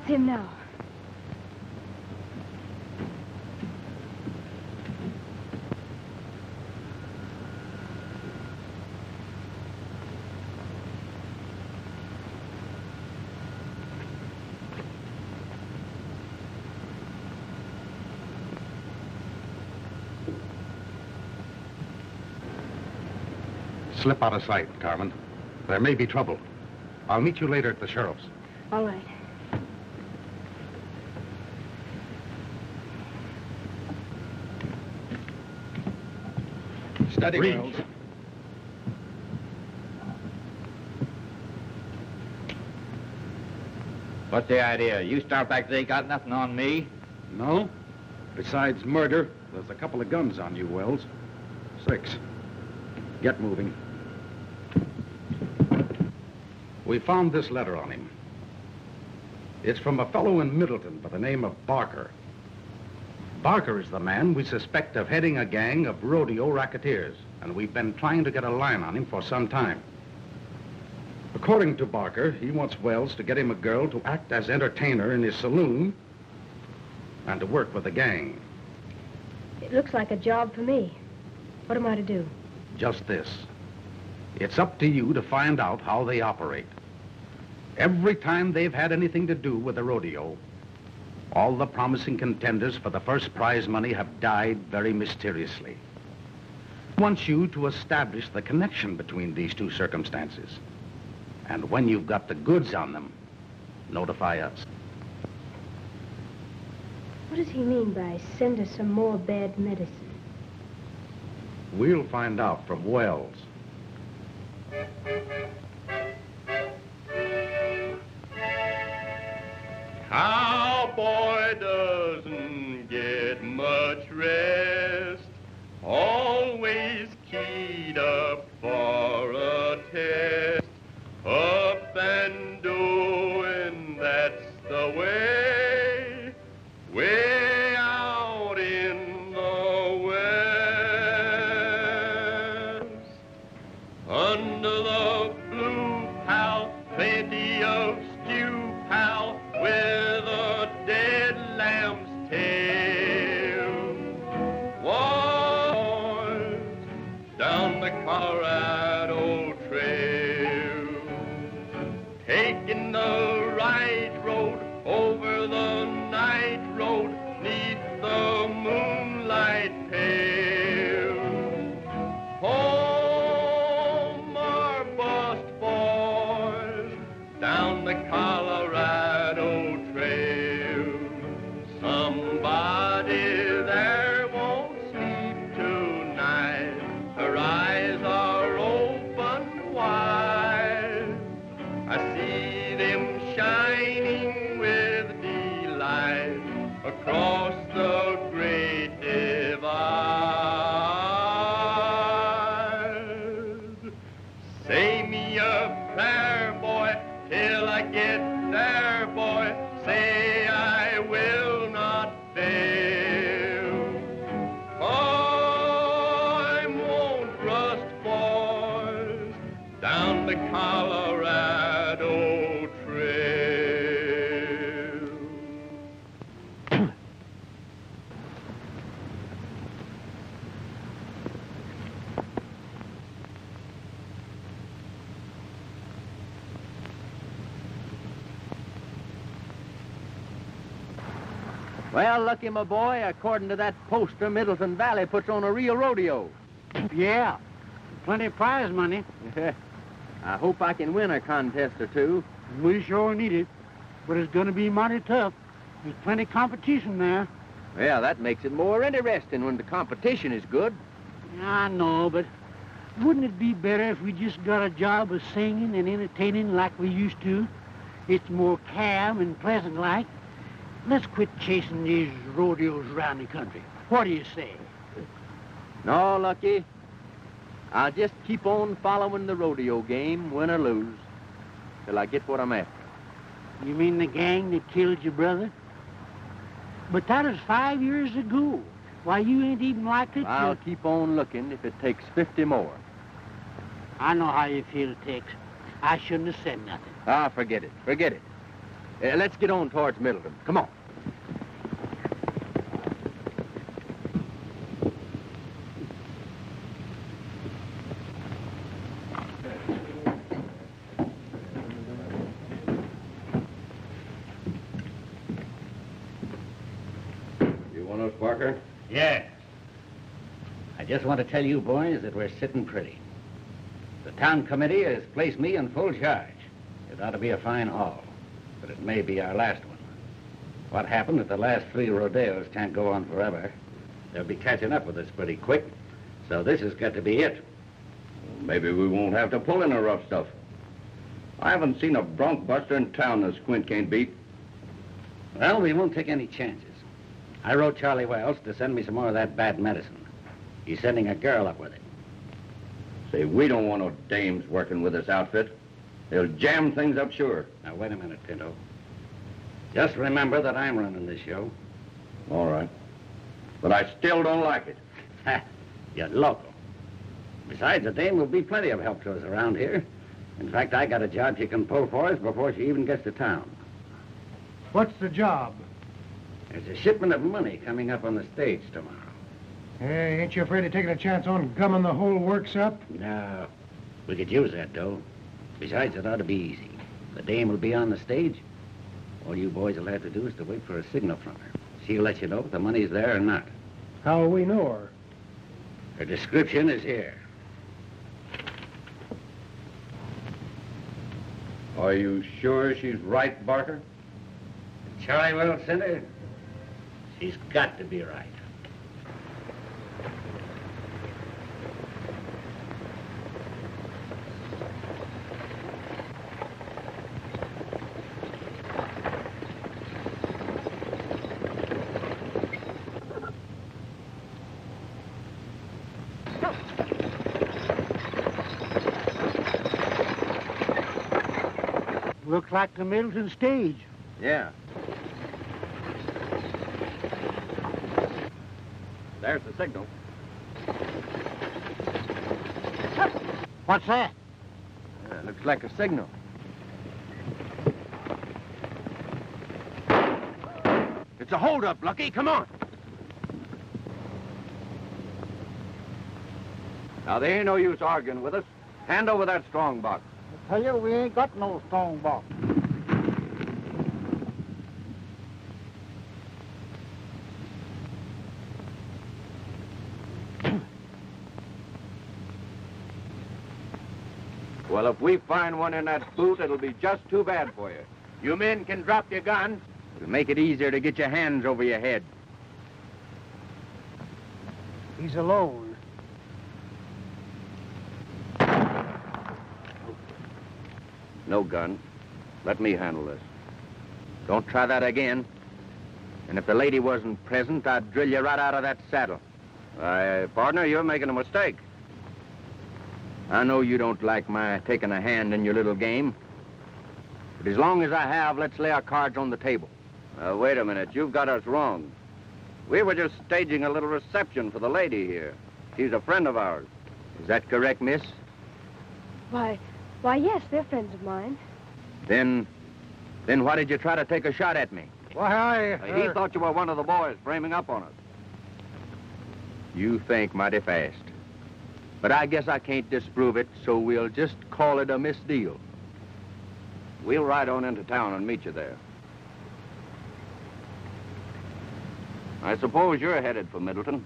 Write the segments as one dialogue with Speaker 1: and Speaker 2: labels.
Speaker 1: him now.
Speaker 2: Slip out of sight, Carmen. There may be trouble. I'll meet you later at the sheriff's.
Speaker 1: All right.
Speaker 3: Steady,
Speaker 2: Reach.
Speaker 3: Wells.
Speaker 4: What's the idea? You start back there, got nothing on me?
Speaker 3: No. Besides murder, there's a couple of guns on you, Wells. 6. Get moving.
Speaker 2: We found this letter on him. It's from a fellow in Middleton by the name of Barker. Barker is the man we suspect of heading a gang of rodeo racketeers, and we've been trying to get a line on him for some time. According to Barker, he wants Wells to get him a girl to act as entertainer in his saloon and to work with the gang.
Speaker 1: It looks like a job for me. What am I to do?
Speaker 2: Just this. It's up to you to find out how they operate. Every time they've had anything to do with the rodeo, all the promising contenders for the first prize money have died very mysteriously. I want you to establish the connection between these two circumstances. And when you've got the goods on them, notify us.
Speaker 1: What does he mean by send us some more bad medicine?
Speaker 2: We'll find out from Wells.
Speaker 5: Cowboy doesn't get much rest, always keyed up for a test. Up and doing, that's the way, way out in the west. Under the blue pal, plenty of stew pal, with a dead lamb's tail. Boys, down the Colorado Trail, taking the right road over the night road, neath the moonlight pale. Home our bust boys, down the Colorado Trail. Somebody there won't sleep tonight. Her eyes are open wide. I see them shining with delight across the great divide. Say me a prayer, boy, till I get there, boy. Say I will not fail. Time won't rust, boys, down the Colorado Trail.
Speaker 4: Well, Lucky, my boy, according to that poster, Middleton Valley puts on a real rodeo.
Speaker 6: Yeah, plenty of prize money.
Speaker 4: I hope I can win a contest or two.
Speaker 6: We sure need it, but it's going to be mighty tough. There's plenty of competition there.
Speaker 4: Well, that makes it more interesting when the competition is good.
Speaker 6: I know, but wouldn't it be better if we just got a job of singing and entertaining like we used to? It's more calm and pleasant-like. Let's quit chasing these rodeos around the country. What do you say?
Speaker 4: No, Lucky. I'll just keep on following the rodeo game, win or lose, till I get what I'm after.
Speaker 6: You mean the gang that killed your brother? But that was 5 years ago. Why, you ain't even likely to...
Speaker 4: I'll keep on looking if it takes 50 more.
Speaker 6: I know how you feel, Tex. I shouldn't have said nothing.
Speaker 4: Ah, forget it. Forget it. Let's get on towards Middleton. Come on.
Speaker 3: You want us, Barker?
Speaker 7: Yeah. I just want to tell you boys that we're sitting pretty. The town committee has placed me in full charge. It ought to be a fine haul, but it may be our last one. What happened at the last 3 rodeos can't go on forever. They'll be catching up with us pretty quick, so this has got to be it.
Speaker 3: Maybe we won't have to pull in the rough stuff. I haven't seen a bronc buster in town that Squint can't beat.
Speaker 7: Well, we won't take any chances. I wrote Charlie Wells to send me some more of that bad medicine. He's sending a girl up with it.
Speaker 3: Say, we don't want no dames working with this outfit. They'll jam things up sure.
Speaker 7: Now, wait a minute, Pinto. Just remember that I'm running this show.
Speaker 3: All right. But I still don't like it.
Speaker 7: Ha! You're local. Besides, the dame will be plenty of help to us around here. In fact, I got a job she can pull for us before she even gets to town.
Speaker 8: What's the job?
Speaker 7: There's a shipment of money coming up on the stage tomorrow.
Speaker 8: Hey, ain't you afraid of taking a chance on gumming the whole works up?
Speaker 7: No. We could use that dough. Besides, it ought to be easy. The dame will be on the stage. All you boys will have to do is to wait for a signal from her. She'll let you know if the money's there or not.
Speaker 8: How will we know her?
Speaker 7: Her description is here.
Speaker 3: Are you sure she's right, Barker?
Speaker 7: Charlie will send her. She's got to be right.
Speaker 6: Looks like the Middleton stage.
Speaker 4: Yeah. There's the signal.
Speaker 6: What's that?
Speaker 4: Looks like a signal. It's a holdup, Lucky. Come on. Now, there ain't no use arguing with us. Hand over that strong box.
Speaker 6: I tell you, we ain't got no strong box.
Speaker 4: Well, if we find one in that boot, it'll be just too bad for you. You men can drop your guns. It'll make it easier to get your hands over your head.
Speaker 6: He's alone.
Speaker 4: No gun. Let me handle this. Don't try that again. And if the lady wasn't present, I'd drill you right out of that saddle. Partner, you're making a mistake. I know you don't like my taking a hand in your little game. But as long as I have, let's lay our cards on the table. Wait a minute. You've got us wrong. We were just staging a little reception for the lady here. She's a friend of ours. Is that correct, miss?
Speaker 1: Why, yes, they're friends of mine.
Speaker 4: Then why did you try to take a shot at me?
Speaker 8: Why,
Speaker 4: He thought you were one of the boys framing up on us. You think mighty fast. But I guess I can't disprove it, so we'll just call it a misdeal. We'll ride on into town and meet you there. I suppose you're headed for Middleton.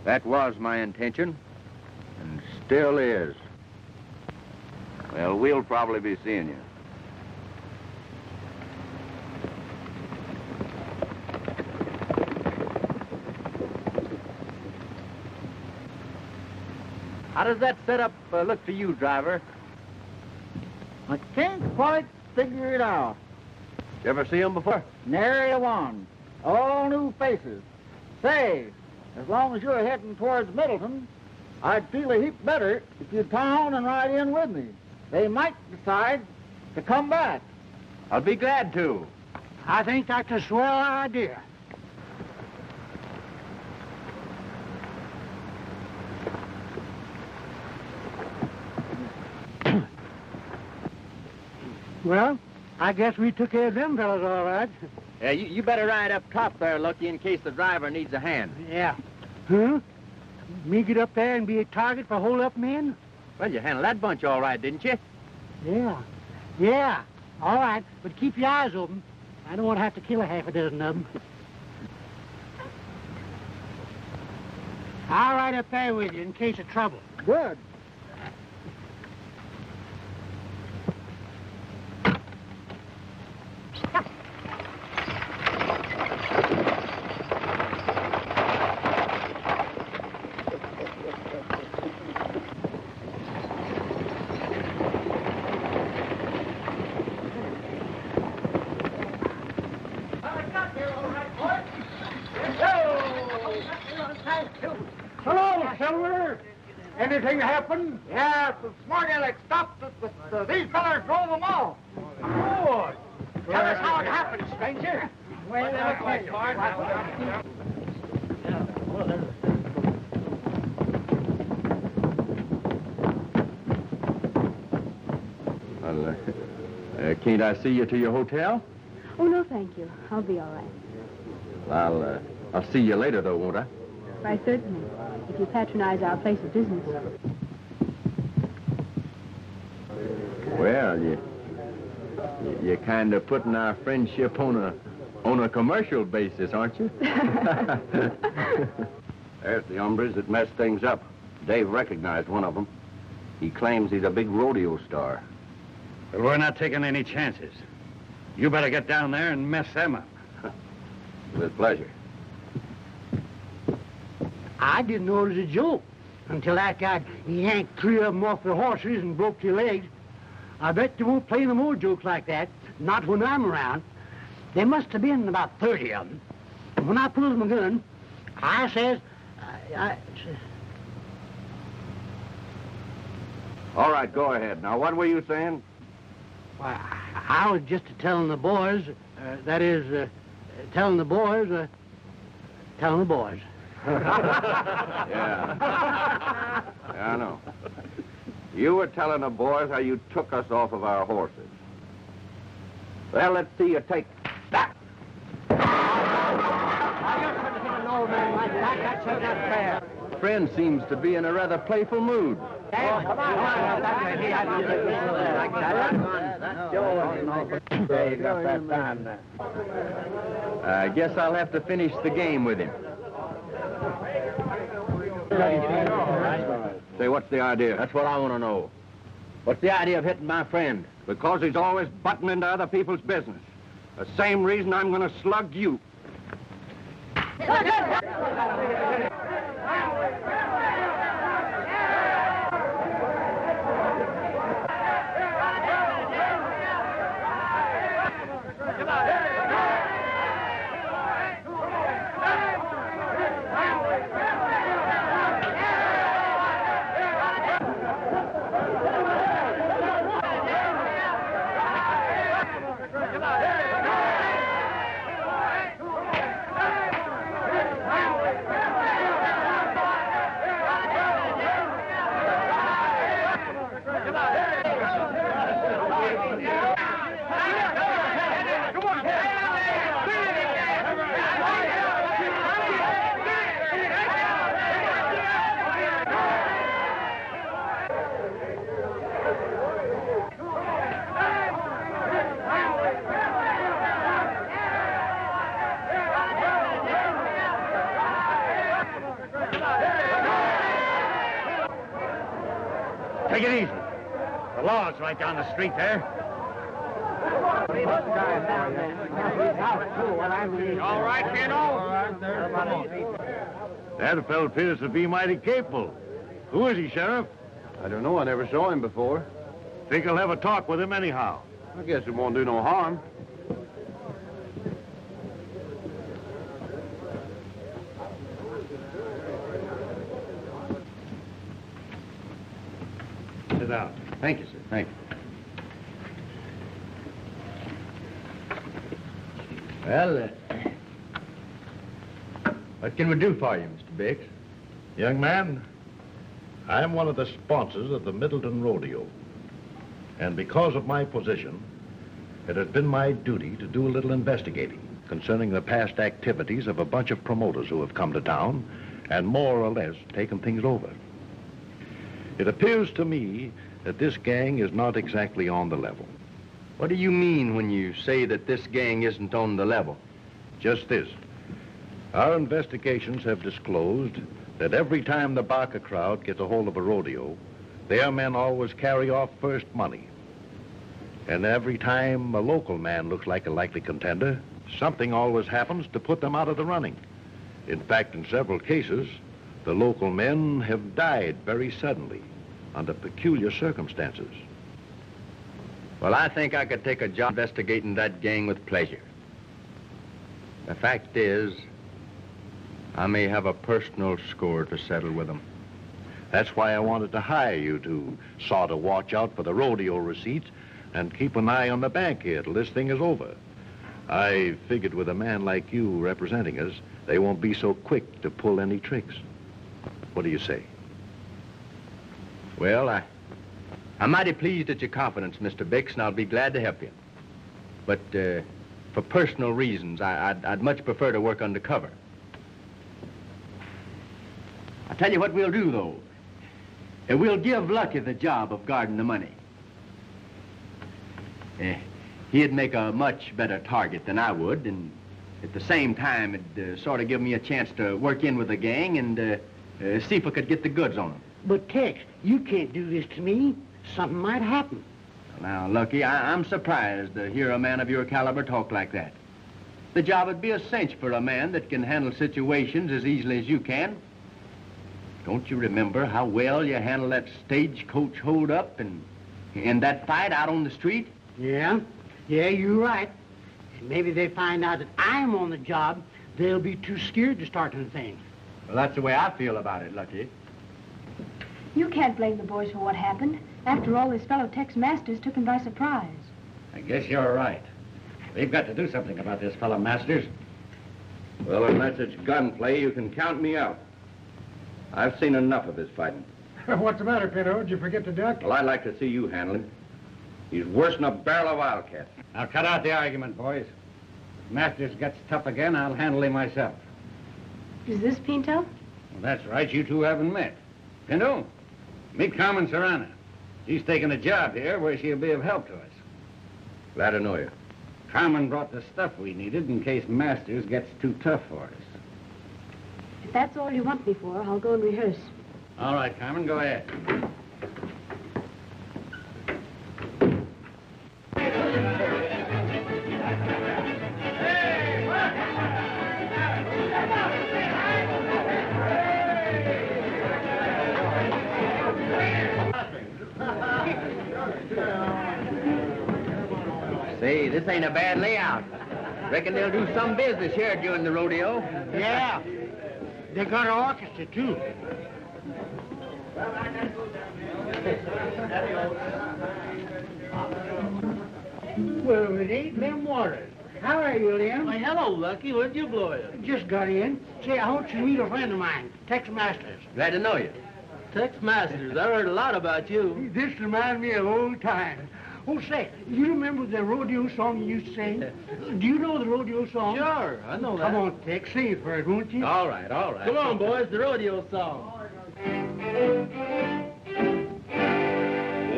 Speaker 4: That was my intention, and still is. Well, we'll probably be seeing you. How does that setup look to you, driver?
Speaker 6: I can't quite figure it out.
Speaker 4: You ever see him before?
Speaker 6: Nary a one. All new faces. Say, as long as you're heading towards Middleton, I'd feel a heap better if you'd come on and ride in with me. They might decide to come back.
Speaker 4: I'll be glad to.
Speaker 6: I think that's a swell idea. Well, I guess we took care of them fellas all right.
Speaker 4: Yeah, you better ride up top there, Lucky, in case the driver needs a hand.
Speaker 6: Yeah. Huh? Me get up there and be a target for hold-up men?
Speaker 4: Well, you handled that bunch all right, didn't you?
Speaker 6: Yeah. Yeah. All right, but keep your eyes open. I don't want to have to kill a half a dozen of them. I'll ride up there with you in case of trouble.
Speaker 8: Good. Hello, Silver. Anything happen?
Speaker 9: Yeah, the smart aleck stopped us, but these fellas drove them off.
Speaker 8: Good.
Speaker 9: Tell us how it happened, stranger.
Speaker 6: Well,
Speaker 4: Well, can't I see you to your hotel?
Speaker 1: Oh, no, thank you. I'll be all right.
Speaker 4: I'll see you later, though, won't I?
Speaker 1: Why, certainly. If you patronize our place of business.
Speaker 4: Well, you're kind of putting our friendship on a commercial basis, aren't you? There's the hombres that messed things up. Dave recognized one of them. He claims he's a big rodeo star.
Speaker 3: Well, we're not taking any chances. You better get down there and mess them up.
Speaker 4: With pleasure.
Speaker 6: I didn't know it was a joke until that guy yanked 3 of them off their horses and broke their legs. I bet they won't play no more jokes like that, not when I'm around. There must have been about 30 of them. And when I pulls my gun, I says,
Speaker 4: All right, go ahead. Now, what were you saying?
Speaker 6: Why, I was just telling the boys, telling the boys.
Speaker 4: Yeah. Yeah, I know. You were telling the boys how you took us off of our horses. Well, let's see you take that. Friend seems to be in a rather playful mood. I guess I'll have to finish the game with him. Say, what's the idea? That's what I want to know. What's the idea of hitting my friend? Because he's always butting into other people's business. The same reason I'm going to slug you.
Speaker 3: Take it easy. The law's right down the street there.
Speaker 9: All right, kiddo.
Speaker 3: That fellow appears to be mighty capable. Who is he, Sheriff?
Speaker 10: I don't know. I never saw him before.
Speaker 3: Think I'll have a talk with him anyhow.
Speaker 10: I guess it won't do no harm.
Speaker 3: Sit down.
Speaker 4: Thank you, sir. Thank you. Well, what can we do for you, Mr. Biggs?
Speaker 11: Young man, I am one of the sponsors of the Middleton Rodeo. And because of my position, it has been my duty to do a little investigating concerning the past activities of a bunch of promoters who have come to town and more or less taken things over. It appears to me that this gang is not exactly on the level.
Speaker 4: What do you mean when you say that this gang isn't on the level?
Speaker 11: Just this. Our investigations have disclosed that every time the Barker crowd gets a hold of a rodeo, their men always carry off first money. And every time a local man looks like a likely contender, something always happens to put them out of the running. In fact, in several cases, the local men have died very suddenly under peculiar circumstances.
Speaker 4: Well, I think I could take a job investigating that gang with pleasure. The fact is, I may have a personal score to settle with them.
Speaker 11: That's why I wanted to hire you to sort of watch out for the rodeo receipts and keep an eye on the bank here till this thing is over. I figured with a man like you representing us, they won't be so quick to pull any tricks. What do you say?
Speaker 4: Well, I'm mighty pleased at your confidence, Mr. Bix, and I'll be glad to help you. But for personal reasons, I'd much prefer to work undercover. I'll tell you what we'll do, though. We'll give Lucky the job of guarding the money. He'd make a much better target than I would, and at the same time, it'd sort of give me a chance to work in with the gang and see if I could get the goods on them.
Speaker 6: But, Tex, you can't do this to me. Something might happen.
Speaker 4: Now, Lucky, I'm surprised to hear a man of your caliber talk like that. The job would be a cinch for a man that can handle situations as easily as you can. Don't you remember how well you handled that stagecoach hold-up and that fight out on the street?
Speaker 6: Yeah, you're right. And maybe they find out that I'm on the job, they'll be too scared to start anything.
Speaker 4: Well, that's the way I feel about it, Lucky.
Speaker 1: You can't blame the boys for what happened. After all, this fellow Tex Masters took him by surprise.
Speaker 7: I guess you're right. We've got to do something about this fellow Masters.
Speaker 10: Well, unless it's gunplay, you can count me out. I've seen enough of his fighting.
Speaker 8: What's the matter, Pinto? Did you forget to duck?
Speaker 10: Well, I'd like to see you handle him. He's worse than a barrel of wildcats.
Speaker 7: Now, cut out the argument, boys. If Masters gets tough again, I'll handle him myself.
Speaker 1: Is this Pinto?
Speaker 7: Well, that's right. You two haven't met. Pinto, meet Carmen Serrano. She's taking a job here where she'll be of help to us.
Speaker 10: Glad to know you.
Speaker 7: Carmen brought the stuff we needed in case Masters gets too tough for us.
Speaker 1: If that's all you want me for, I'll go and rehearse.
Speaker 7: All right, Carmen, go ahead.
Speaker 4: Say, this ain't a bad layout. Reckon they'll do some business here during the rodeo.
Speaker 6: Yeah, they got an orchestra, too. Well, it ain't them waters. How are you, Lem?
Speaker 12: Why, hello, Lucky. Where'd you blow in?
Speaker 6: Just got in. Say, I want you to meet a friend of mine, Tex Masters.
Speaker 4: Glad to know you.
Speaker 12: Tex Masters. I heard a lot about you.
Speaker 6: This reminds me of old times. Oh, say, you remember the rodeo song you used to sing? Do you know the rodeo song?
Speaker 12: Sure, I know that.
Speaker 6: Come on, Tex, sing it for us, won't you?
Speaker 4: All right, all right.
Speaker 12: Come on, boys, the rodeo song.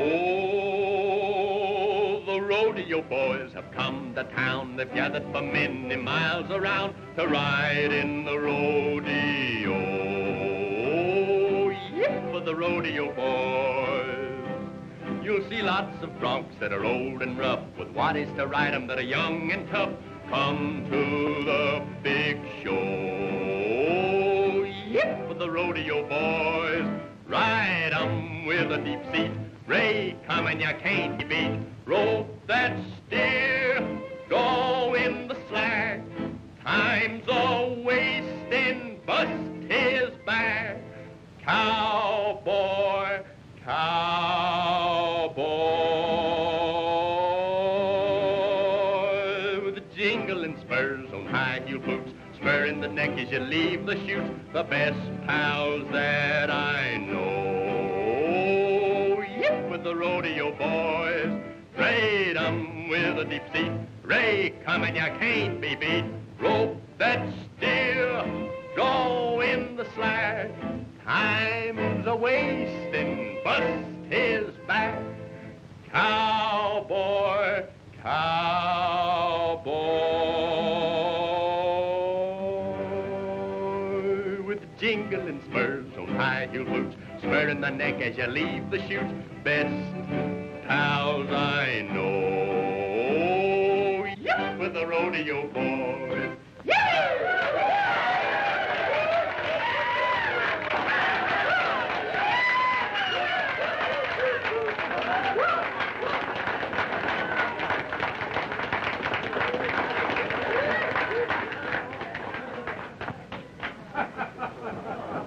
Speaker 5: Oh, the rodeo boys have come to town. They've gathered for many miles around to ride in the rodeo. Yip for the rodeo boys. You'll see lots of broncs that are old and rough with waddies to ride 'em that are young and tough. Come to the big show. Yip for the rodeo boys. Ride 'em with a deep seat. Ray, come and you can't be beat. Rope that steer, go in the slack. Time's a wasting, bust his back. Cowboy, cowboy, with a jingling spurs on high heel boots, spur in the neck as you leave the chute, the best pals that I know. Yip with the rodeo boys, trade 'em with with a deep seat. Ray, come and you can't be beat. Rope that steer, go in the slack. Time's a wasting, bust his back. Cowboy, cowboy, with jingling spurs on high heel boots, spurring the neck as you leave the chute. Best pals I know, yip with the rodeo boys.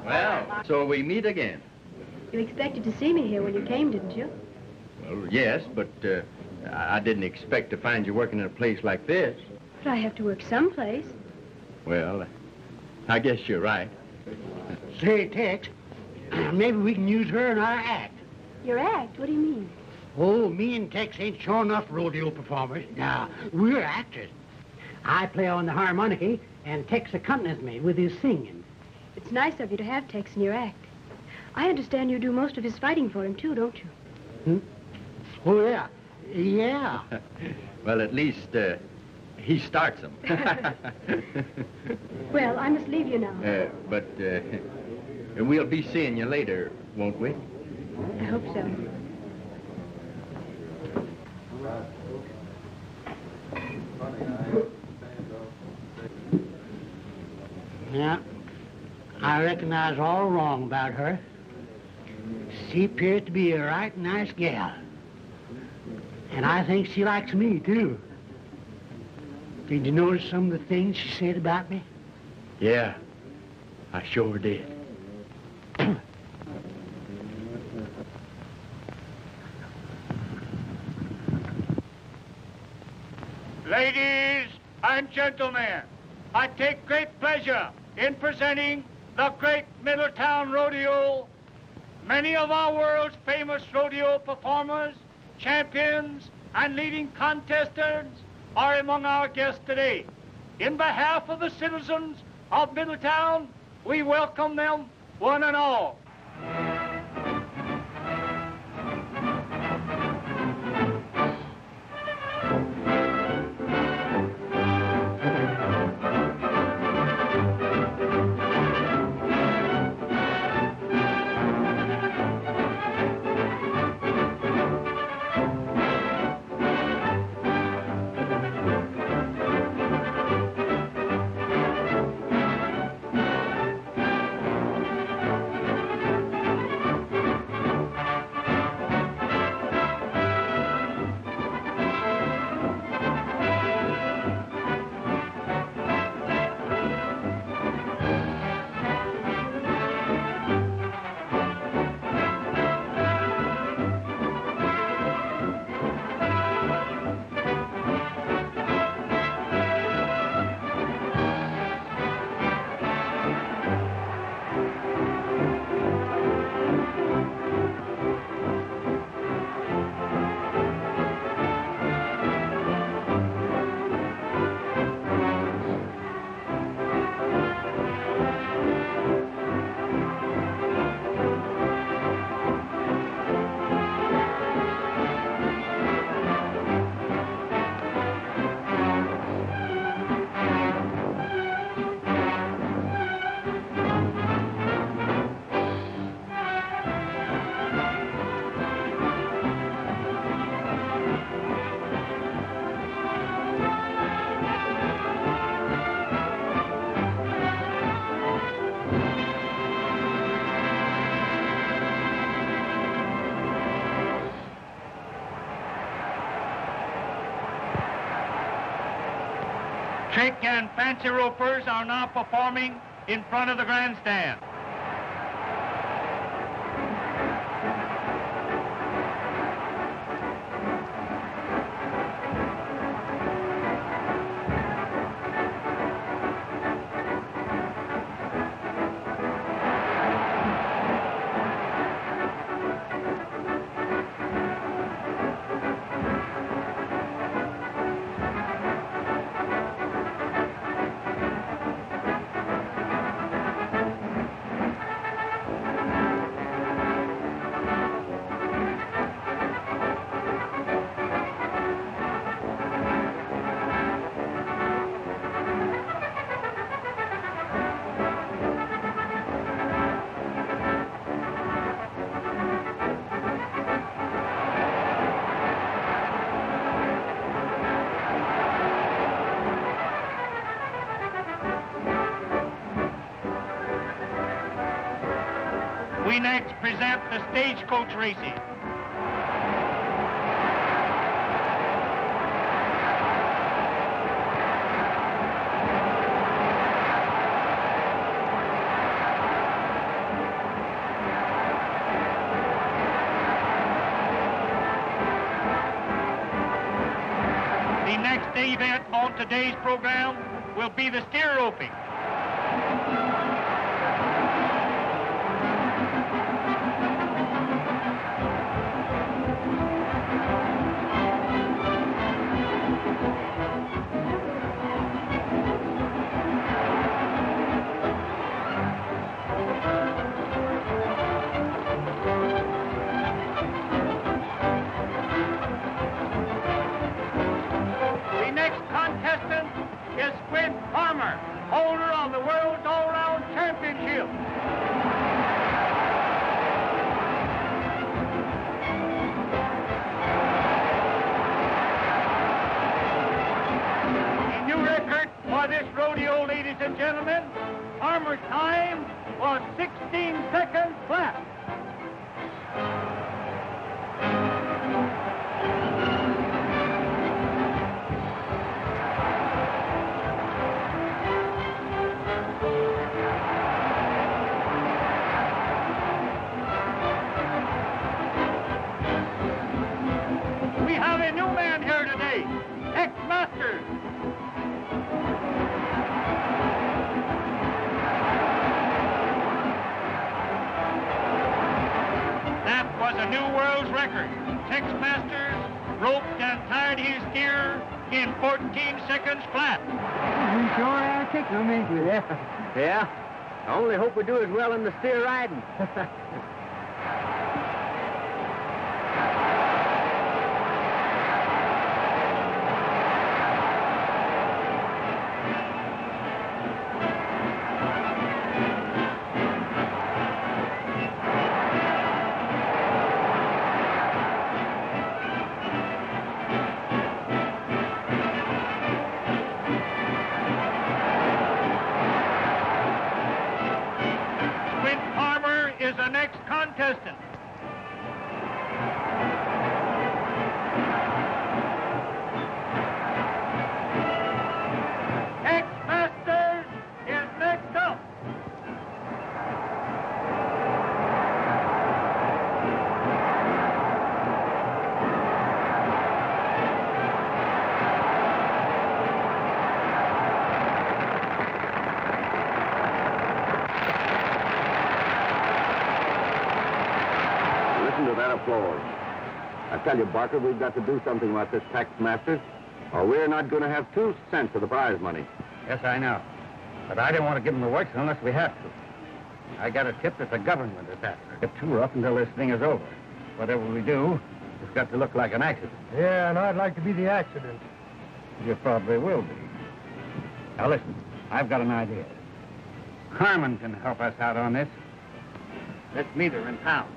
Speaker 10: Well, so we meet again.
Speaker 1: You expected to see me here when you came, didn't you?
Speaker 10: Well, yes, but I didn't expect to find you working in a place like this.
Speaker 1: But I have to work someplace.
Speaker 10: Well, I guess you're right.
Speaker 6: Say, Tex, maybe we can use her in our act.
Speaker 1: Your act? What do you mean?
Speaker 6: Oh, me and Tex ain't sure enough rodeo performers. Now, we're actors. I play on the harmonica, and Tex accompanies me with his singing.
Speaker 1: It's nice of you to have Tex in your act. I understand you do most of his fighting for him, too, don't you?
Speaker 6: Oh, yeah. Yeah.
Speaker 10: Well, at least he starts them.
Speaker 1: Well, I must leave you now.
Speaker 10: But we'll be seeing you later, won't we?
Speaker 1: I hope so.
Speaker 6: Yeah. I recognize all wrong about her. She appears to be a right nice gal. And I think she likes me, too. Did you notice some of the things she said about me?
Speaker 10: Yeah, I sure did.
Speaker 13: Ladies and gentlemen, I take great pleasure in presenting the great Middletown Rodeo. Many of our world's famous rodeo performers, champions, and leading contestants are among our guests today. In behalf of the citizens of Middletown, we welcome them one and all. Trick and fancy ropers are now performing in front of the grandstand. We next present the stagecoach racing. The next event on today's program will be the steer roping. The next contestant is Squint, holder of the World's All-Round Championship. The new record for this rodeo, ladies and gentlemen, Farmer's time was 16 seconds flat. We have a new man here today, Tex Ritter. That was a new world's record. Tex Masters roped and tied his steer in 14 seconds flat.
Speaker 6: We sure are kicking them, ain't we?
Speaker 4: Yeah? I only hope we do as well in the steer riding.
Speaker 13: Is the next contestant. Tex Masters is next up.
Speaker 4: To that applause. I tell you, Barker, we've got to do something about this Tex Masters, or we're not going to have 2 cents of the prize money.
Speaker 7: Yes, I know. But I didn't want to give them the works unless we have to. I got a tip that the government is after. Get too rough until this thing is over. Whatever we do, it's got to look like an accident.
Speaker 8: Yeah, and I'd like to be the accident.
Speaker 7: You probably will be. Now listen, I've got an idea. Carmen can help us out on this. Let's meet her in town.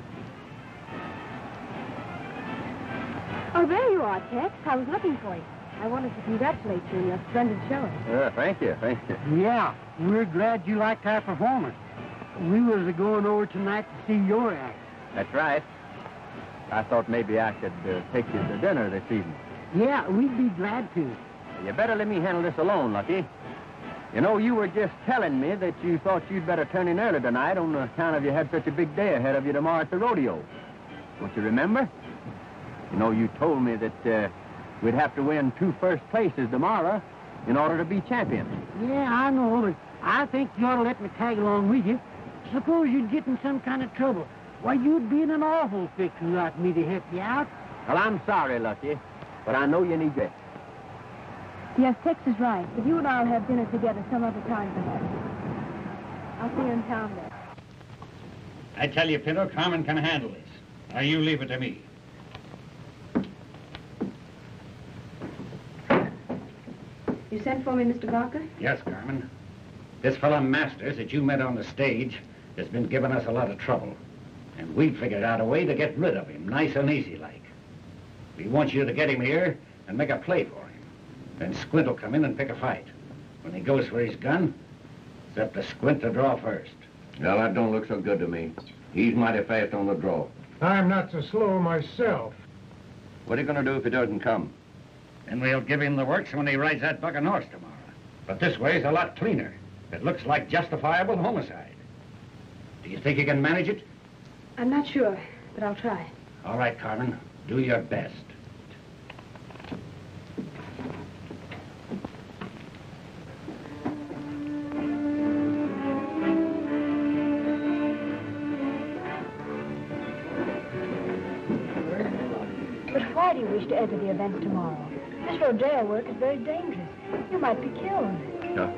Speaker 1: Oh, there you are, Tex. I was looking for you. I wanted to congratulate you on your splendid showing.
Speaker 4: Thank you.
Speaker 6: Yeah, we're glad you liked our performance. We was going over tonight to see your act.
Speaker 4: That's right. I thought maybe I could take you to dinner this evening.
Speaker 6: Yeah, we'd be glad to.
Speaker 4: You better let me handle this alone, Lucky. You know, you were just telling me that you thought you'd better turn in early tonight on account of you had such a big day ahead of you tomorrow at the rodeo. Don't you remember? You know, you told me that we'd have to win 2 first places tomorrow in order to be champions.
Speaker 6: Yeah, I know, but I think you ought to let me tag along with you. Suppose you'd get in some kind of trouble. Why, you'd be in an awful fix without me to help you out.
Speaker 4: Well, I'm sorry, Lucky, but I know you need it.
Speaker 1: Yes, Tex is right. But you and I'll have dinner together some other time, perhaps. I'll see you in town then.
Speaker 7: I tell you, Pinto, Carmen can handle this. Now, you leave it to me.
Speaker 1: You sent for me, Mr. Barker?
Speaker 7: Yes, Carmen. This fellow Masters that you met on the stage has been giving us a lot of trouble. And we figured out a way to get rid of him, nice and easy like. We want you to get him here and make a play for him. Then Squint will come in and pick a fight. When he goes for his gun, it's up to Squint to draw first.
Speaker 10: Well, that don't look so good to me. He's mighty fast on the draw.
Speaker 8: I'm not so slow myself.
Speaker 10: What are you going to do if he doesn't come?
Speaker 7: Then we'll give him the works when he rides that bucking horse tomorrow. But this way's a lot cleaner. It looks like justifiable homicide. Do you think you can manage it?
Speaker 1: I'm not sure, but I'll try.
Speaker 7: All right, Carmen. Do your best.
Speaker 1: But why do you wish to enter the events tomorrow? This rodeo work is very dangerous. You might be killed.
Speaker 10: No,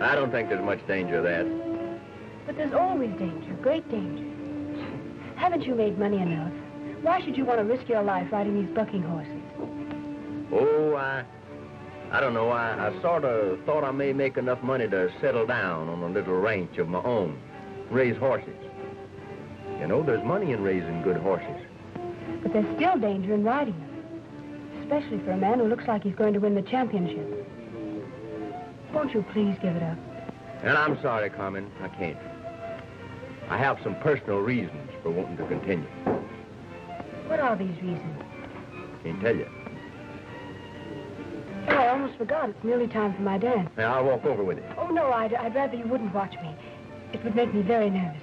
Speaker 10: I don't think there's much danger of that.
Speaker 1: But there's always danger, great danger. Haven't you made money enough? Why should you want to risk your life riding these bucking horses?
Speaker 10: Oh, I don't know. I sort of thought I may make enough money to settle down on a little ranch of my own, raise horses. You know, there's money in raising good horses.
Speaker 1: But there's still danger in riding them. Especially for a man who looks like he's going to win the championship. Won't you please give it up?
Speaker 10: And I'm sorry, Carmen, I can't. I have some personal reasons for wanting to continue.
Speaker 1: What are these reasons?
Speaker 10: Can't tell you.
Speaker 1: Oh, I almost forgot. It's nearly time for my dance.
Speaker 10: Now, I'll walk over with you.
Speaker 1: Oh, no, I'd rather you wouldn't watch me. It would make me very nervous.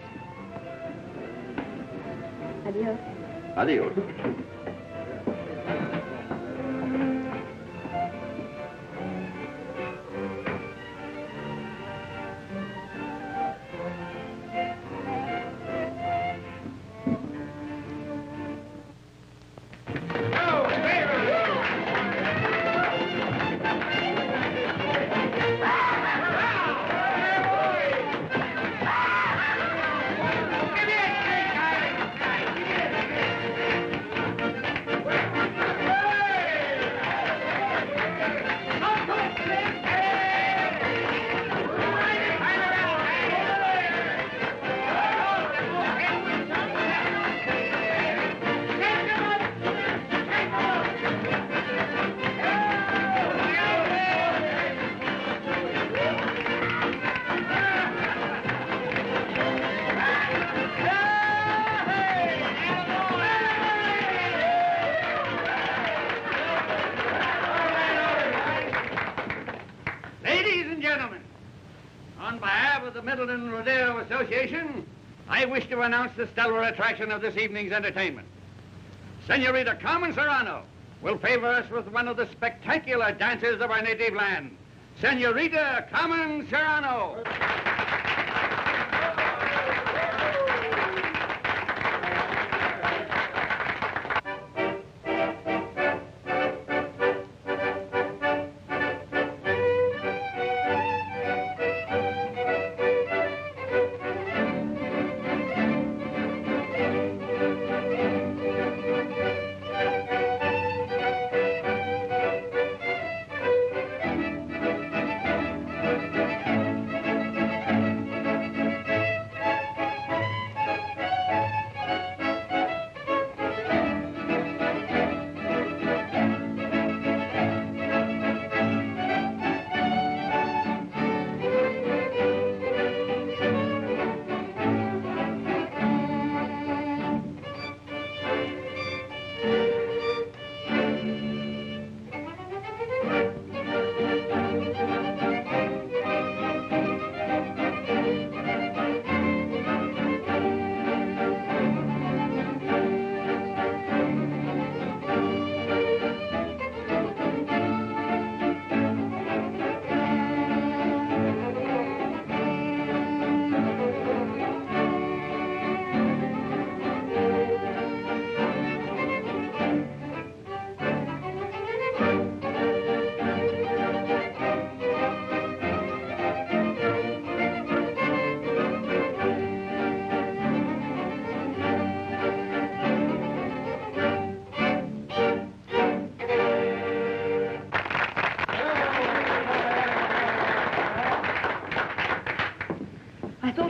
Speaker 1: Adios.
Speaker 10: Adios.
Speaker 7: Middleton Rodeo Association, I wish to announce the stellar attraction of this evening's entertainment. Senorita Carmen Serrano will favor us with one of the spectacular dances of our native land. Senorita Carmen Serrano.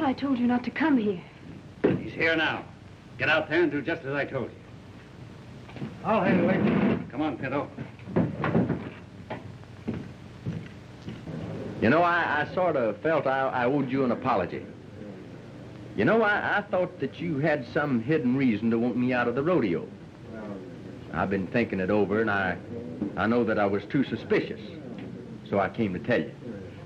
Speaker 1: I told you not to come here.
Speaker 7: He's here now. Get out there and do just as I told you.
Speaker 8: I'll handle it.
Speaker 7: Come on, Pinto.
Speaker 10: You know, I sort of felt I owed you an apology. You know, I thought that you had some hidden reason to want me out of the rodeo. I've been thinking it over, and I know that I was too suspicious. So I came to tell you.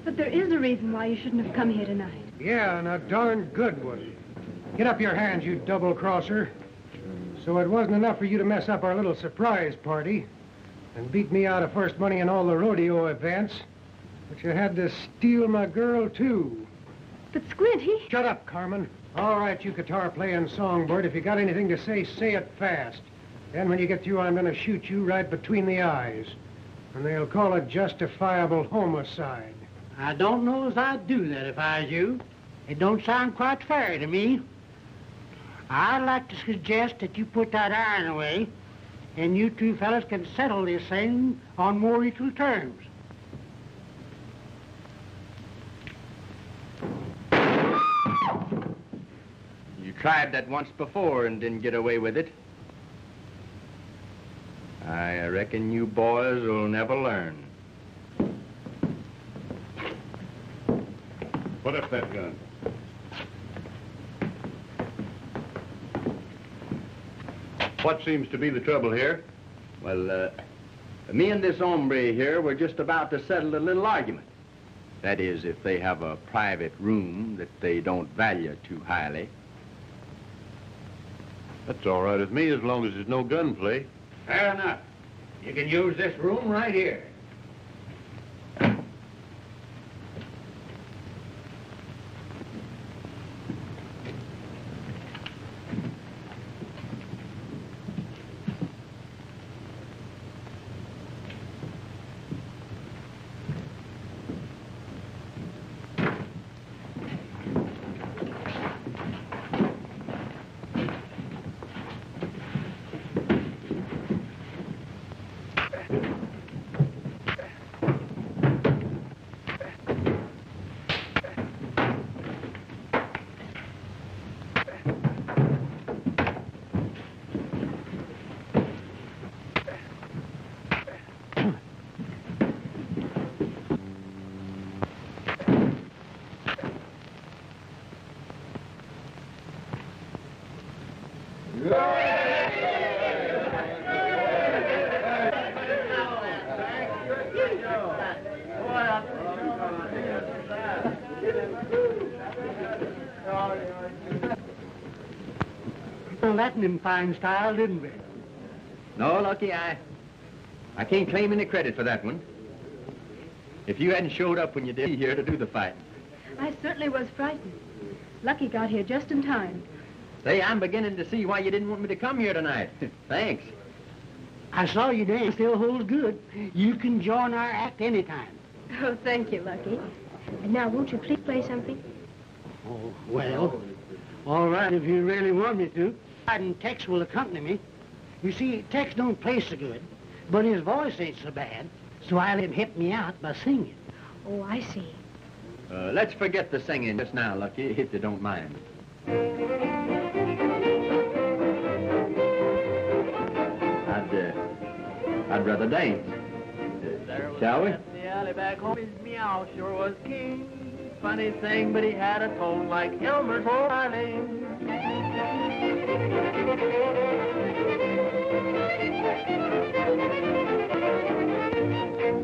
Speaker 1: But there is a reason why you shouldn't have come here tonight.
Speaker 8: Yeah, and a darn good one. Get up your hands, you double-crosser. So it wasn't enough for you to mess up our little surprise party and beat me out of first money in all the rodeo events, but you had to steal my girl, too.
Speaker 1: But Squint, he...
Speaker 8: Shut up, Carmen. All right, you guitar-playing songbird. If you got anything to say it fast. Then when you get through, I'm going to shoot you right between the eyes. And they'll call it justifiable homicide.
Speaker 6: I don't know as I'd do that if I was you. It don't sound quite fair to me. I'd like to suggest that you put that iron away, and you two fellas can settle this thing on more equal terms.
Speaker 10: You tried that once before and didn't get away with it. I reckon you boys will never learn.
Speaker 3: Put up that gun. What seems to be the trouble here?
Speaker 10: Well, me and this hombre here were just about to settle a little argument. That is, if they have a private room that they don't value too highly.
Speaker 3: That's all right with me as long as there's no gunplay.
Speaker 7: Fair enough. You can use this room right here.
Speaker 6: Well, that in fine style, didn't we?
Speaker 10: No, Lucky, I can't claim any credit for that one. If you hadn't showed up when you did here to do the fighting.
Speaker 1: I certainly was frightened. Lucky got here just in time.
Speaker 10: Say, I'm beginning to see why you didn't want me to come here tonight. Thanks.
Speaker 6: I saw you dance. Still holds good. You can join our act anytime.
Speaker 1: Oh, thank you, Lucky. And now, won't you please play something?
Speaker 6: Oh, well, all right, if you really want me to. And Tex will accompany me. You see, Tex don't play so good, but his voice ain't so bad, so I let him help me out by singing.
Speaker 1: Oh, I see.
Speaker 10: Let's forget the singing just now, Lucky, if you don't mind. I'd rather dance. Shall we?
Speaker 12: The alley back home, his meow sure was king. Funny thing, but he had a tone like Elmer's old darling.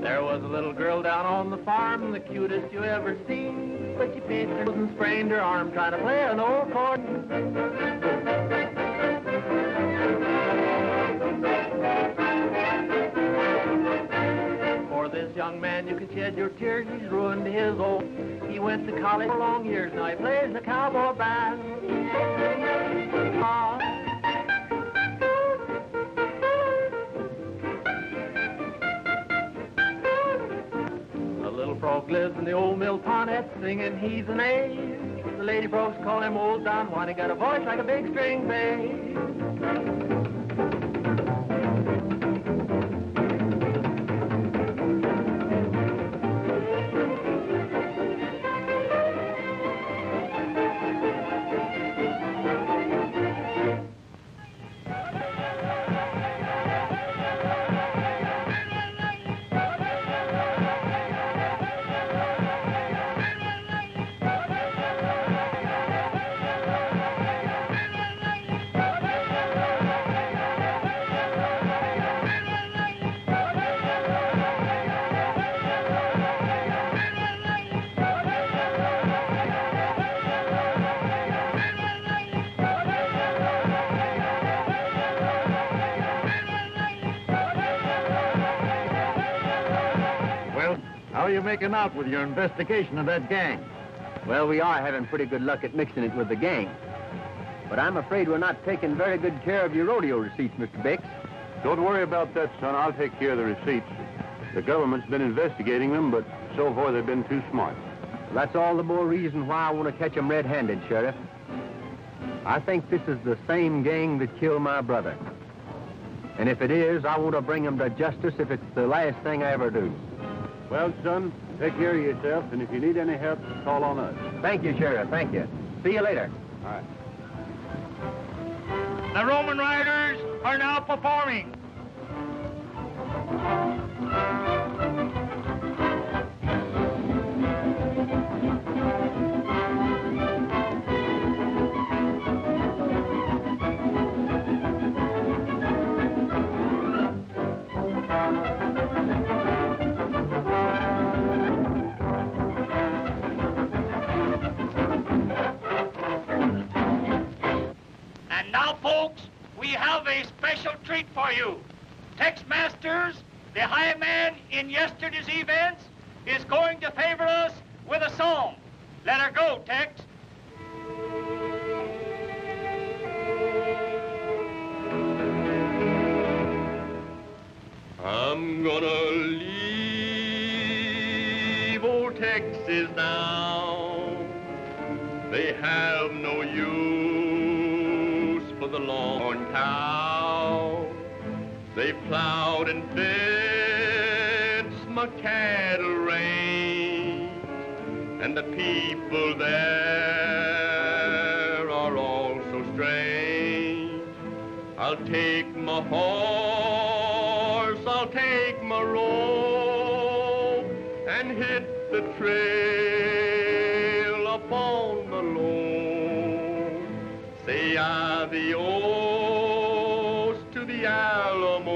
Speaker 12: There was a little girl down on the farm, the cutest you ever seen. But she pinched her nose and sprained her arm trying to play an old chord. For this young man, you can shed your tears, he's ruined his old. He went to college for long years, now he plays the cowboy band. A little frog lives in the old mill pond, singing he's an ace. The lady frogs call him Old Don Juan, he got a voice like a big string bass.
Speaker 11: are you making out with your investigation of that gang?
Speaker 10: Well, we are having pretty good luck at mixing it with the gang. But I'm afraid we're not taking very good care of your rodeo receipts, Mr. Bix.
Speaker 3: Don't worry about that, son. I'll take care of the receipts. The government's been investigating them, but so far they've been too smart.
Speaker 10: That's all the more reason why I want to catch them red-handed, Sheriff. I think this is the same gang that killed my brother. And if it is, I want to bring them to justice if it's the last thing I ever do.
Speaker 3: Well, son, take care of yourself, and if you need any help, call on us.
Speaker 10: Thank you, Sheriff. Thank you. See you later.
Speaker 3: All right.
Speaker 13: The Roman riders are now performing. And now, folks, we have a special treat for you. Tex Masters, the high man in yesterday's events, is going to favor us with a song. Let her go, Tex.
Speaker 5: I'm gonna leave old Texas now. They have no use for the long cow. They plowed and fenced my cattle range, and the people there are all so strange. I'll take my horse, I'll take my rope, and hit the trail upon the low. Say adios to the Alamo,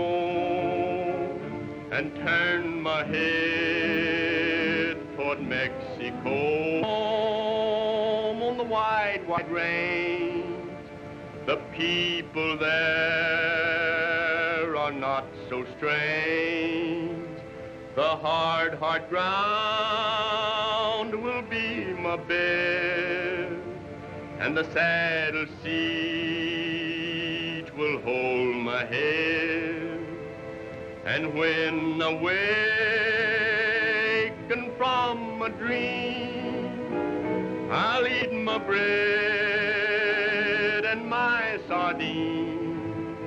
Speaker 5: and turn my head toward Mexico. Home on the wide, wide range, the people there are not so strange. The hard, hard ground will be my bed, and the saddle seat will hold my head. And when awakened from a dream, I'll eat my bread and my sardines.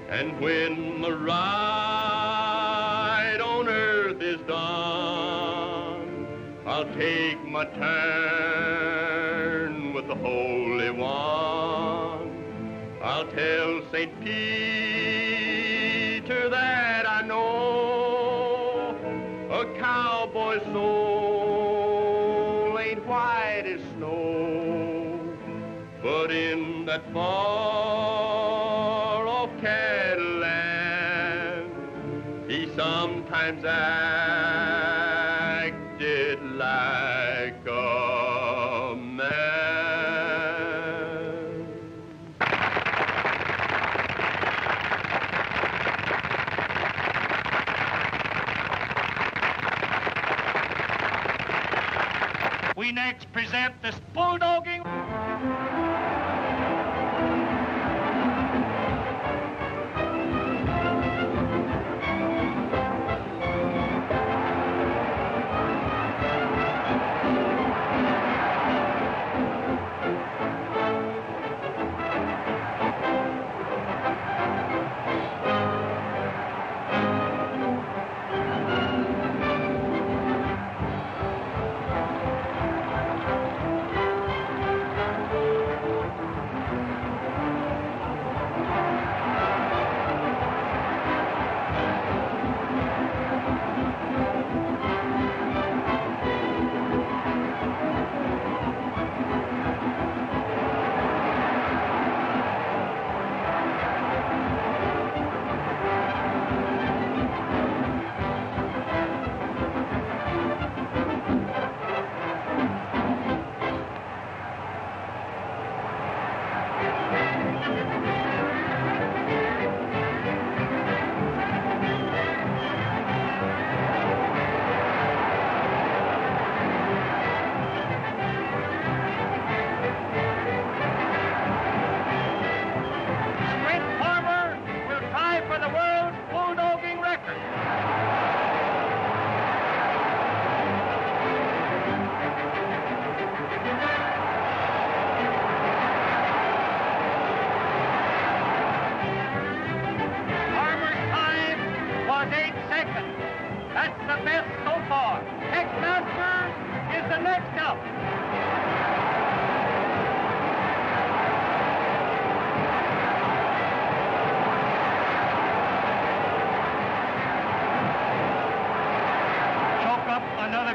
Speaker 5: And when the ride on earth is done, I'll take my turn with the Holy One. I'll tell St. Peter that I know a cowboy's soul ain't white as snow, but in that far-off cattle land, he sometimes acted like a man.
Speaker 13: We next present this bulldogging.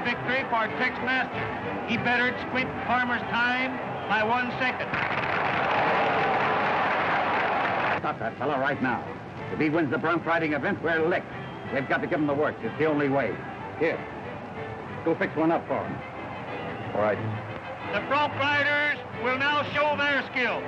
Speaker 13: victory for Tex Master. He bettered Squint Farmer's time by 1 second.
Speaker 7: Stop that fella right now. If he wins the bronc riding event, we're licked. They've got to give him the works. It's the only way. Here, go fix one up for him.
Speaker 11: All right.
Speaker 13: The bronc riders will now show their skill.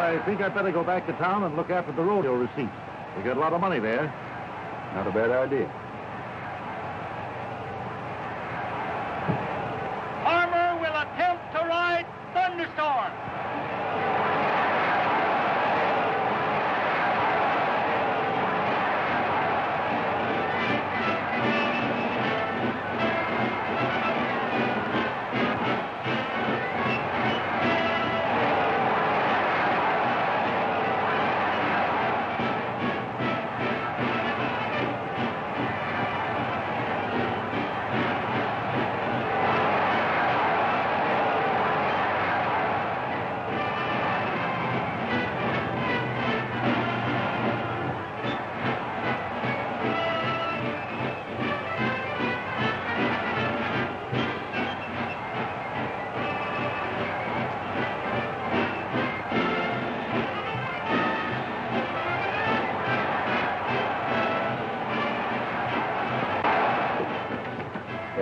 Speaker 11: I think I'd better go back to town and look after the rodeo receipts. We got a lot of money there.
Speaker 10: Not a bad idea.
Speaker 13: Farmer will attempt to ride Thunderstorm.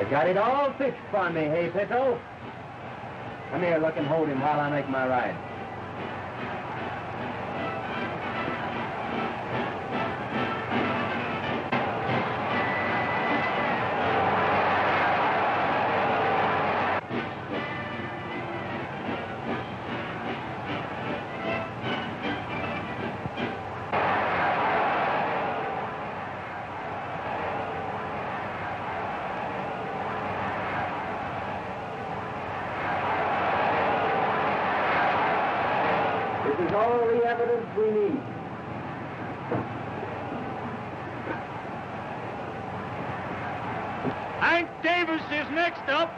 Speaker 4: Got it all fixed for me, hey, Pinto? Come here, look and hold him while I make my ride. All the evidence we need.
Speaker 13: Hank Davis is next up.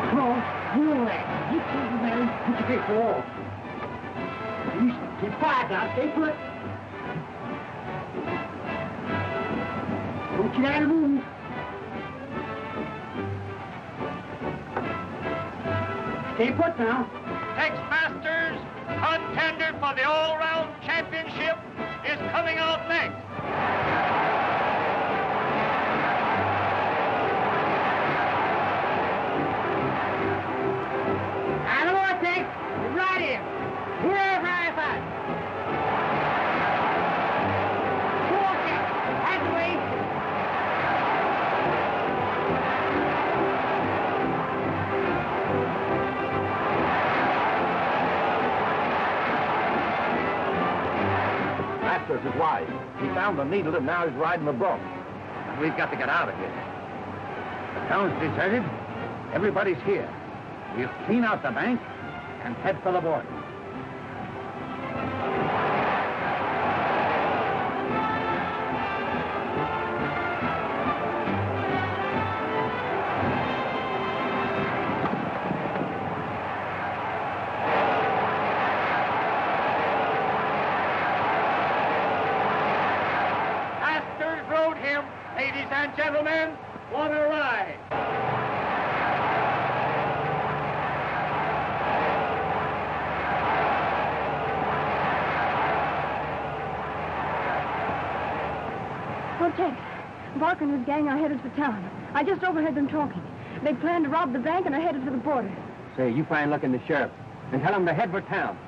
Speaker 6: Come on, you know that. Get to the man, put your face for all. You keep quiet now, stay put. Don't you dare move. Stay put now.
Speaker 13: Tex Masters, contender for the all-round championship, is coming out next.
Speaker 6: I don't want Tex. He's right here. Here, right fast. Go on, Tex. That's the way.
Speaker 11: Masters is wise. He found the needle and now he's riding the bronc.
Speaker 7: We've got to get out of here. The town's deserted. Everybody's here. We'll clean out the bank and head for the border.
Speaker 13: Ladies and gentlemen, want a ride?
Speaker 1: Oh, Tex, Barker and his gang are headed for town. I just overheard them talking. They plan to rob the bank and are headed for the border.
Speaker 12: Say, you find luck in the sheriff and tell him to head for town.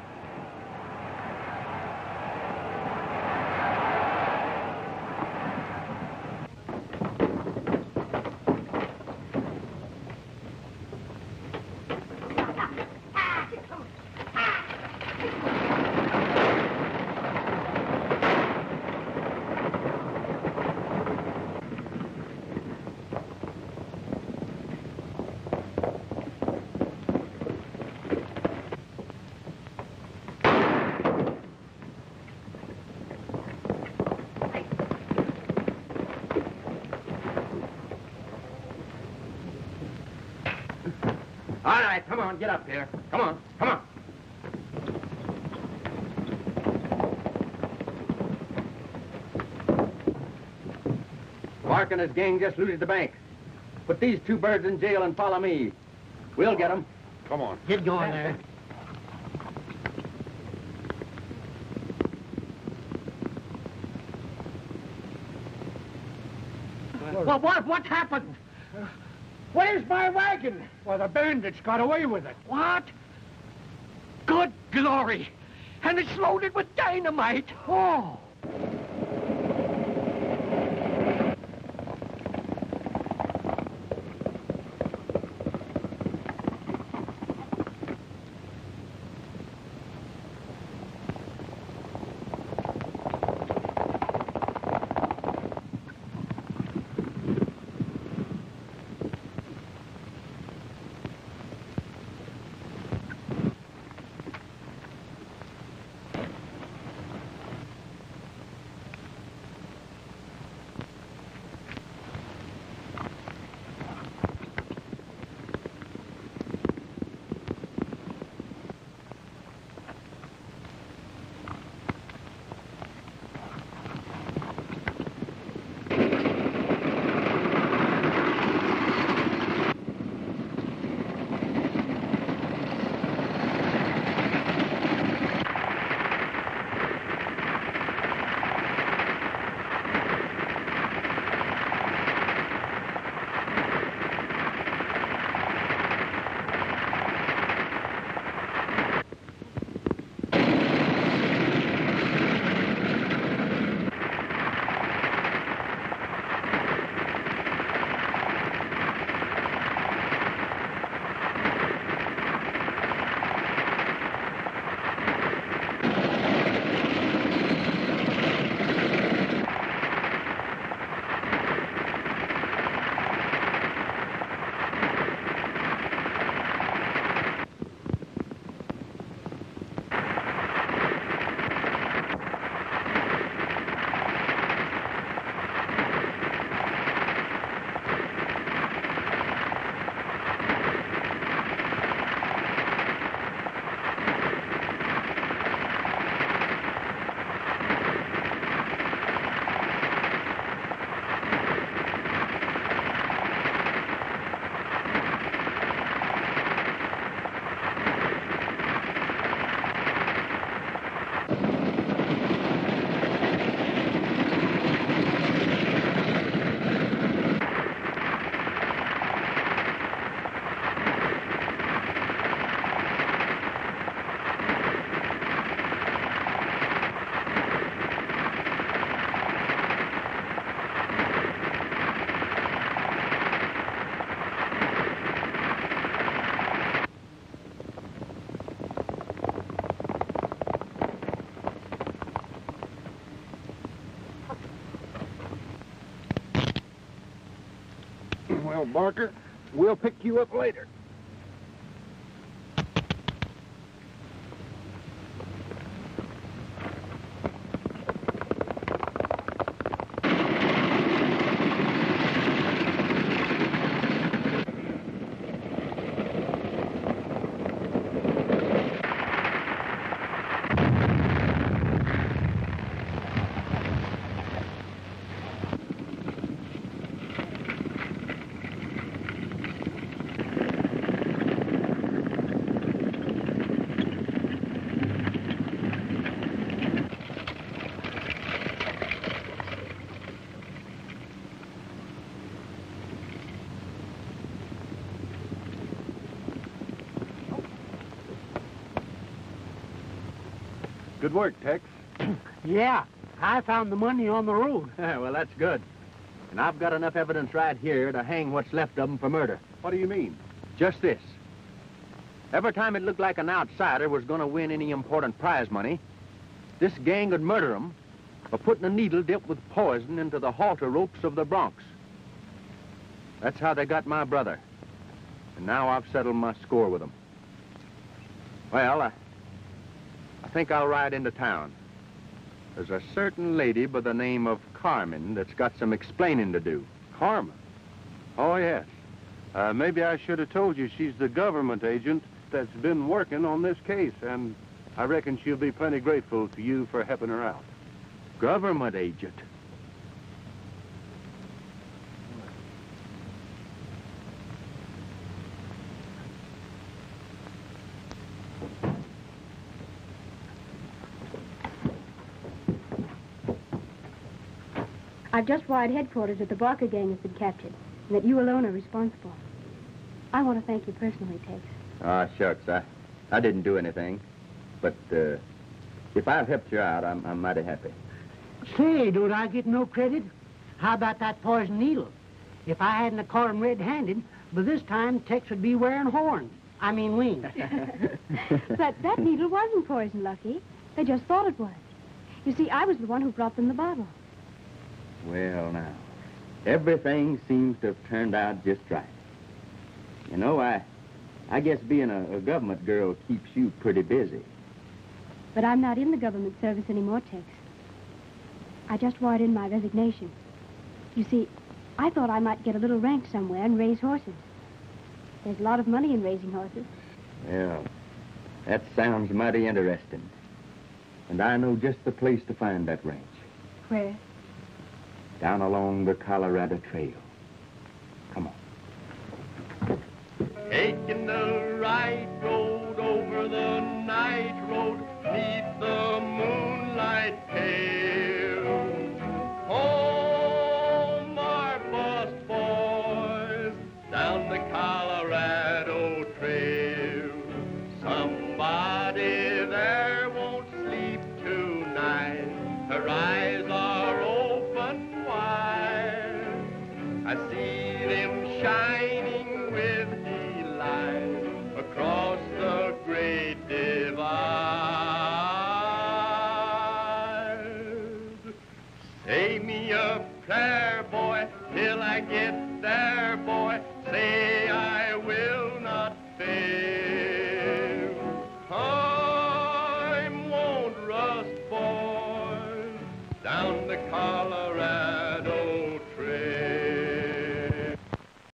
Speaker 4: All right, come on, get up here. Come on, come on. Barker and his gang just looted the bank. Put these two birds in jail and follow me. We'll get them.
Speaker 3: Come on.
Speaker 6: Get going there.
Speaker 8: Well, what happened? Where's my wagon? Well, the bandits got away with it.
Speaker 6: What? Good glory. And it's loaded with dynamite.
Speaker 8: Oh.
Speaker 3: Well, Barker, we'll pick you up later. Good work, Tex.
Speaker 6: Yeah, I found the money on the road.
Speaker 4: Well, that's good. And I've got enough evidence right here to hang what's left of them for murder.
Speaker 3: What do you mean?
Speaker 4: Just this. Every time it looked like an outsider was going to win any important prize money, this gang would murder them by putting a needle dipped with poison into the halter ropes of the broncs. That's how they got my brother. And now I've settled my score with them. Well, I think I'll ride into town. There's a certain lady by the name of Carmen that's got some explaining to do.
Speaker 3: Carmen? Oh, yes. Maybe I should have told you she's the government agent that's been working on this case, and I reckon she'll be plenty grateful to you for helping her out.
Speaker 4: Government agent?
Speaker 1: I've just wired headquarters that the Barker gang has been captured, and that you alone are responsible. I want to thank you personally, Tex.
Speaker 4: Ah, shucks, I didn't do anything. But, if I've helped you out, I'm mighty happy.
Speaker 6: Say, don't I get no credit? How about that poison needle? If I hadn't caught him red-handed, by this time Tex would be wearing horns. I mean wings.
Speaker 1: But that needle wasn't poison, Lucky. They just thought it was. You see, I was the one who brought them the bottle.
Speaker 4: Well, now, everything seems to have turned out just right. You know, I guess being a government girl keeps you pretty busy.
Speaker 1: But I'm not in the government service anymore, Tex. I just wired in my resignation. You see, I thought I might get a little rank somewhere and raise horses. There's a lot of money in raising horses.
Speaker 4: Well, that sounds mighty interesting. And I know just the place to find that ranch.
Speaker 1: Where?
Speaker 4: Down along the Colorado Trail. Come on.
Speaker 5: Taking the right road over the night road, neath the moonlight pale. Home, our bust boys, down the Colorado Trail. Somebody there won't sleep tonight. Her eyes are open wide. I see them shining with delight across the great divide. Say me a prayer, boy, till I get there, boy.